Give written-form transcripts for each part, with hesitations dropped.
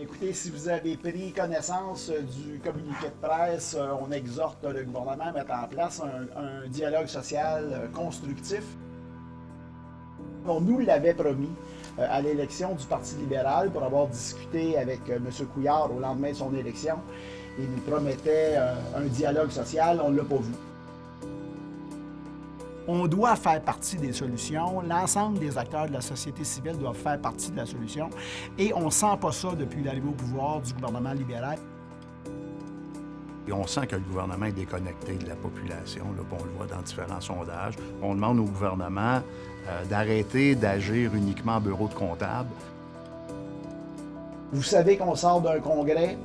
Écoutez, si vous avez pris connaissance du communiqué de presse, on exhorte le gouvernement à mettre en place un dialogue social constructif. On nous l'avait promis à l'élection du Parti libéral pour avoir discuté avec M. Couillard au lendemain de son élection. Il nous promettait un dialogue social, on ne l'a pas vu. On doit faire partie des solutions. L'ensemble des acteurs de la société civile doivent faire partie de la solution. Et on ne sent pas ça depuis l'arrivée au pouvoir du gouvernement libéral. Et on sent que le gouvernement est déconnecté de la population. Là, on le voit dans différents sondages. On demande au gouvernement d'arrêter d'agir uniquement en bureau de comptable. Vous savez qu'on sort d'un congrès.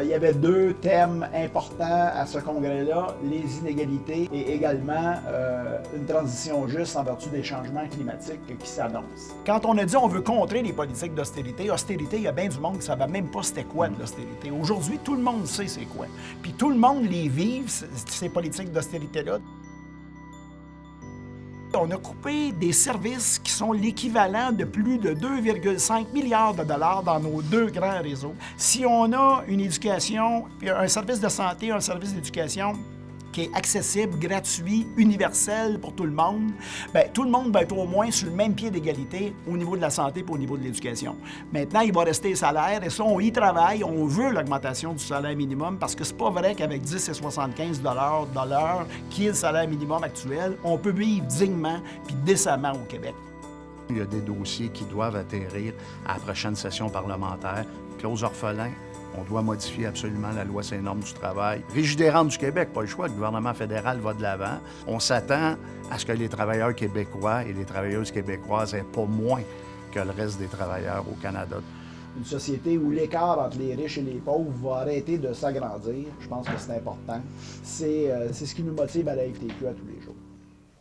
Il y avait deux thèmes importants à ce congrès-là, les inégalités et également une transition juste en vertu des changements climatiques qui s'annoncent. Quand on a dit on veut contrer les politiques d'austérité, il y a bien du monde qui ne savait même pas c'était quoi de l'austérité. Aujourd'hui, tout le monde sait c'est quoi. Puis tout le monde les vive, ces politiques d'austérité-là. On a coupé des services qui sont l'équivalent de plus de 2,5 milliards de dollars dans nos deux grands réseaux. Si on a une éducation, un service de santé, un service d'éducation qui est accessible, gratuit, universel pour tout le monde, bien, tout le monde va être au moins sur le même pied d'égalité au niveau de la santé et au niveau de l'éducation. Maintenant, il va rester les salaires et ça, on y travaille. On veut l'augmentation du salaire minimum parce que c'est pas vrai qu'avec 10 et 75 $ de l'heure, qui est le salaire minimum actuel, on peut vivre dignement puis décemment au Québec. Il y a des dossiers qui doivent atterrir à la prochaine session parlementaire. Clause orphelin. On doit modifier absolument la loi sur les normes du travail. Régie des rentes du Québec, pas le choix, le gouvernement fédéral va de l'avant. On s'attend à ce que les travailleurs québécois et les travailleuses québécoises aient pas moins que le reste des travailleurs au Canada. Une société où l'écart entre les riches et les pauvres va arrêter de s'agrandir, je pense que c'est important. C'est ce qui nous motive à la FTQ à tous les jours.